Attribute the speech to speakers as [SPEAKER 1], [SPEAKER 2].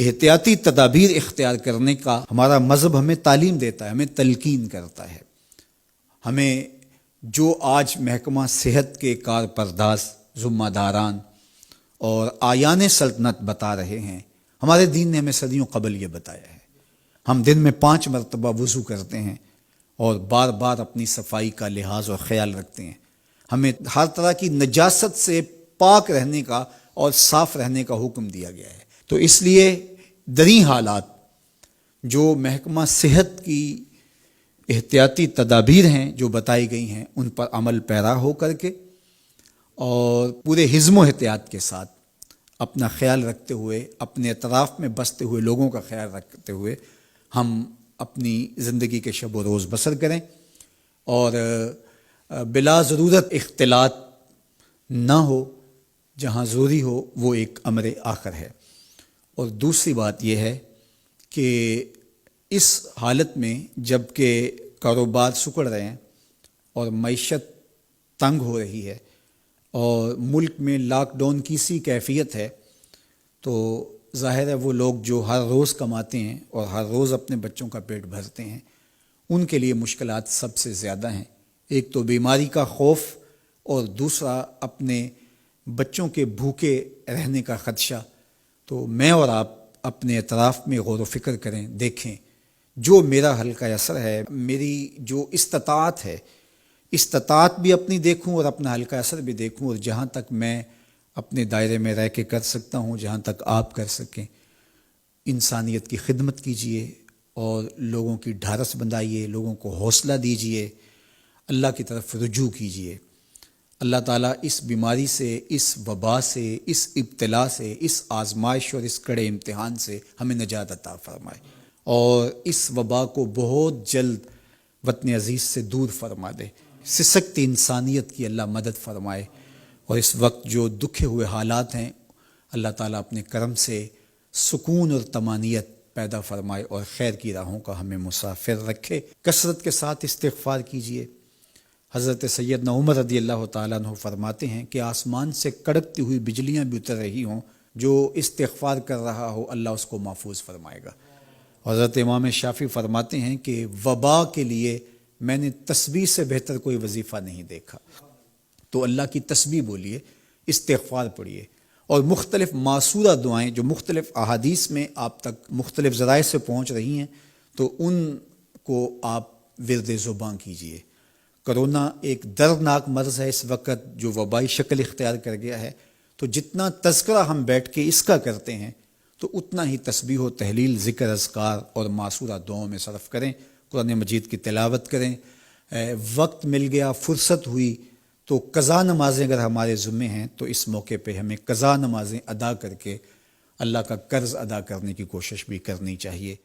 [SPEAKER 1] احتیاطی تدابیر اختیار کرنے کا ہمارا مذہب ہمیں تعلیم دیتا ہے، ہمیں تلقین کرتا ہے. ہمیں جو آج محکمہ صحت کے کارپرداز، ذمہ داران اور آیان سلطنت بتا رہے ہیں، ہمارے دین نے ہمیں صدیوں قبل یہ بتایا ہے. ہم دن میں 5 مرتبہ وضو کرتے ہیں اور بار بار اپنی صفائی کا لحاظ اور خیال رکھتے ہیں. ہمیں ہر طرح کی نجاست سے پاک رہنے کا اور صاف رہنے کا حکم دیا گیا ہے. تو اس لیے دریں حالات جو محکمہ صحت کی احتیاطی تدابیر ہیں جو بتائی گئی ہیں، ان پر عمل پیرا ہو کر کے اور پورے حزم و احتیاط کے ساتھ اپنا خیال رکھتے ہوئے، اپنے اطراف میں بستے ہوئے لوگوں کا خیال رکھتے ہوئے ہم اپنی زندگی کے شب و روز بسر کریں اور بلا ضرورت اختلاط نہ ہو. جہاں ضروری ہو وہ ایک امر آخر ہے. اور دوسری بات یہ ہے کہ اس حالت میں جب کہ کاروبار سکڑ رہے ہیں اور معیشت تنگ ہو رہی ہے اور ملک میں لاک ڈاؤن کی سی کیفیت ہے، تو ظاہر ہے وہ لوگ جو ہر روز کماتے ہیں اور ہر روز اپنے بچوں کا پیٹ بھرتے ہیں، ان کے لیے مشکلات سب سے زیادہ ہیں. ایک تو بیماری کا خوف اور دوسرا اپنے بچوں کے بھوکے رہنے کا خدشہ. تو میں اور آپ اپنے اطراف میں غور و فکر کریں، دیکھیں جو میرا حلقہ اثر ہے، میری جو استطاعت بھی اپنی دیکھوں اور اپنا حلقہ اثر بھی دیکھوں، اور جہاں تک میں اپنے دائرے میں رہ کے کر سکتا ہوں، جہاں تک آپ کر سکیں، انسانیت کی خدمت کیجئے اور لوگوں کی ڈھارس بندھائیے، لوگوں کو حوصلہ دیجئے، اللہ کی طرف رجوع کیجئے. اللہ تعالیٰ اس بیماری سے، اس وبا سے، اس ابتلا سے، اس آزمائش اور اس کڑے امتحان سے ہمیں نجات عطا فرمائے اور اس وبا کو بہت جلد وطن عزیز سے دور فرما دے. سسکتی انسانیت کی اللہ مدد فرمائے اور اس وقت جو دکھے ہوئے حالات ہیں، اللہ تعالیٰ اپنے کرم سے سکون اور طمانینت پیدا فرمائے اور خیر کی راہوں کا ہمیں مسافر رکھے. کثرت کے ساتھ استغفار کیجیے. حضرت سیدنا عمر رضی اللہ تعالیٰ عنہ فرماتے ہیں کہ آسمان سے کڑکتی ہوئی بجلیاں بھی اتر رہی ہوں، جو استغفار کر رہا ہو اللہ اس کو محفوظ فرمائے گا. حضرت امام شافعی فرماتے ہیں کہ وبا کے لیے میں نے تسبیح سے بہتر کوئی وظیفہ نہیں دیکھا. تو اللہ کی تسبیح بولیے، استغفار پڑھیے اور مختلف معصورہ دعائیں جو مختلف احادیث میں آپ تک مختلف ذرائع سے پہنچ رہی ہیں، تو ان کو آپ ورد زباں کیجیے. کرونا ایک دردناک مرض ہے اس وقت جو وبائی شکل اختیار کر گیا ہے. تو جتنا تذکرہ ہم بیٹھ کے اس کا کرتے ہیں، تو اتنا ہی تسبیح و تحلیل، ذکر، اذکار اور معصورہ دعاؤں میں صرف کریں. قرآن مجید کی تلاوت کریں. وقت مل گیا، فرصت ہوئی تو قضا نمازیں اگر ہمارے ذمے ہیں تو اس موقع پہ ہمیں قضا نمازیں ادا کر کے اللہ کا قرض ادا کرنے کی کوشش بھی کرنی چاہیے.